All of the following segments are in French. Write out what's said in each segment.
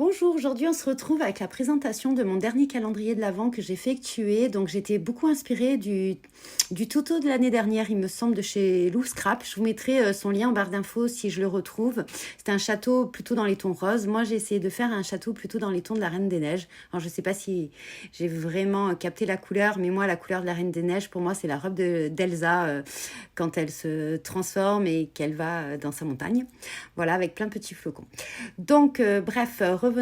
Bonjour, aujourd'hui on se retrouve avec la présentation de mon dernier calendrier de l'Avent que j'ai effectué. Donc j'étais beaucoup inspirée du tuto de l'année dernière, il me semble, de chez Lou Scrap. Je vous mettrai son lien en barre d'infos si je le retrouve. C'était un château plutôt dans les tons roses. Moi j'ai essayé de faire un château plutôt dans les tons de la Reine des Neiges. Alors je ne sais pas si j'ai vraiment capté la couleur, mais moi la couleur de la Reine des Neiges, pour moi c'est la robe d'Elsa quand elle se transforme et qu'elle va dans sa montagne. Voilà, avec plein de petits flocons. Donc bref, revenons-en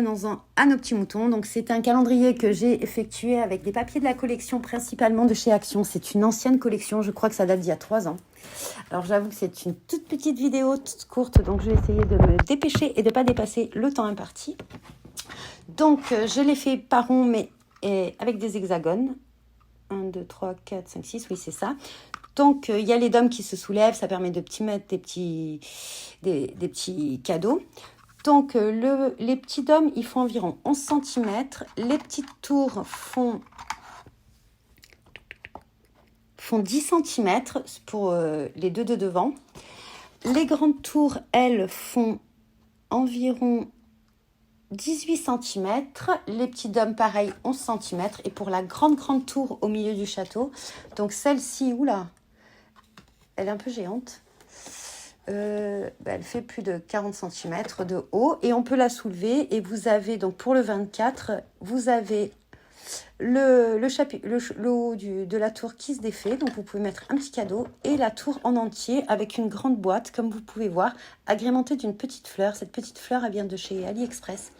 à nos petits moutons. Donc c'est un calendrier que j'ai effectué avec des papiers de la collection, principalement de chez Action. C'est une ancienne collection, je crois que ça date d'il y a 3 ans. Alors j'avoue que c'est une toute petite vidéo, toute courte, donc je vais essayer de me dépêcher et de ne pas dépasser le temps imparti. Donc je l'ai fait par rond, mais avec des hexagones. 1, 2, 3, 4, 5, 6, oui c'est ça. Donc il y a les dômes qui se soulèvent, ça permet de mettre des petits cadeaux. Donc, les petits dômes, ils font environ 11 cm. Les petites tours font 10 cm pour les deux de devant. Les grandes tours, elles, font environ 18 cm. Les petits dômes, pareil, 11 cm. Et pour la grande tour au milieu du château, donc celle-ci, oula, elle est un peu géante. Elle fait plus de 40 cm de haut et on peut la soulever. Et vous avez donc pour le 24, vous avez le haut de la tour qui se défait. Donc vous pouvez mettre un petit cadeau et la tour en entier avec une grande boîte, comme vous pouvez voir, agrémentée d'une petite fleur. Cette petite fleur, elle vient de chez AliExpress.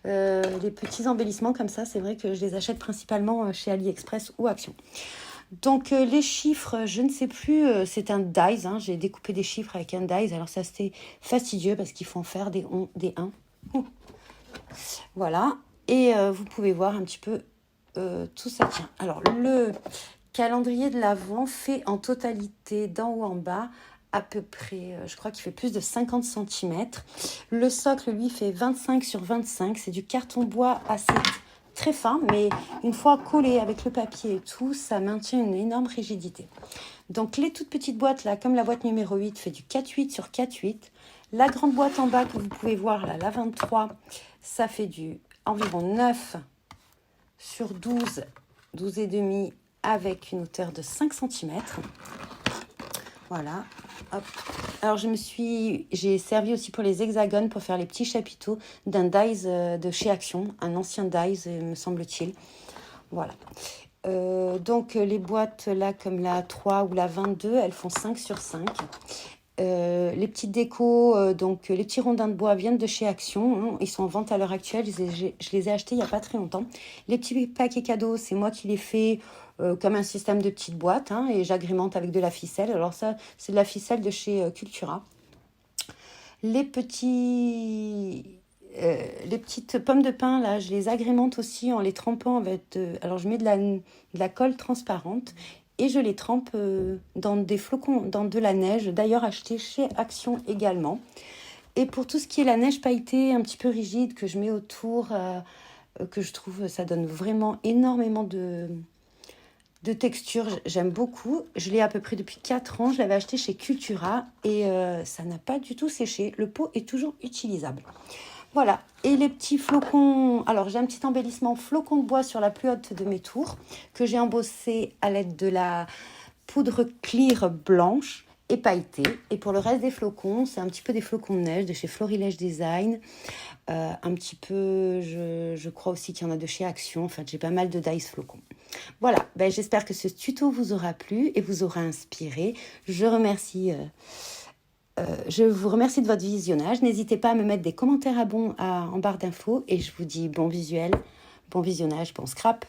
Les petits embellissements comme ça, c'est vrai que je les achète principalement chez AliExpress ou Action. Donc les chiffres, je ne sais plus, c'est un dies, hein, j'ai découpé des chiffres avec un dies, alors ça c'était fastidieux parce qu'il faut en faire des 1. Voilà, et vous pouvez voir un petit peu tout ça tient. Alors le calendrier de l'Avent fait en totalité d'en haut en bas à peu près, je crois qu'il fait plus de 50 cm. Le socle lui fait 25 sur 25, c'est du carton bois assez très fin, mais une fois collé avec le papier et tout, ça maintient une énorme rigidité. Donc les toutes petites boîtes là, comme la boîte numéro 8 fait du 4,8 sur 4,8. La grande boîte en bas que vous pouvez voir là, la 23, ça fait du environ 9 sur 12, 12,5 avec une hauteur de 5 cm. Voilà, hop. Alors j'ai servi aussi pour les hexagones pour faire les petits chapiteaux d'un dies de chez Action, un ancien dies me semble-t-il. Voilà. Donc les boîtes là comme la 3 ou la 22, elles font 5 sur 5. Les petites décos, donc les petits rondins de bois viennent de chez Action, hein, ils sont en vente à l'heure actuelle, je les ai achetés il n'y a pas très longtemps. Les petits paquets cadeaux, c'est moi qui les fais comme un système de petites boîtes, hein, et j'agrémente avec de la ficelle. Alors ça, c'est de la ficelle de chez Cultura. Les petites pommes de pin, là, je les agrémente aussi en les trempant avec alors je mets de la colle transparente et je les trempe dans des flocons, dans de la neige, d'ailleurs acheté chez Action également. Et pour tout ce qui est la neige pailletée, un petit peu rigide, que je mets autour, que je trouve, ça donne vraiment énormément de texture, j'aime beaucoup. Je l'ai à peu près depuis 4 ans, je l'avais acheté chez Cultura et ça n'a pas du tout séché. Le pot est toujours utilisable. Voilà, et les petits flocons, alors j'ai un petit embellissement flocon de bois sur la plus haute de mes tours que j'ai embossé à l'aide de la poudre clear blanche et pailletée. Et pour le reste des flocons, c'est un petit peu des flocons de neige de chez Florilège Design. Un petit peu, je crois aussi qu'il y en a de chez Action. En fait, j'ai pas mal de dies flocons. Voilà, j'espère que ce tuto vous aura plu et vous aura inspiré. Je vous remercie de votre visionnage. N'hésitez pas à me mettre des commentaires en barre d'infos et je vous dis bon visuel, bon visionnage, bon scrap.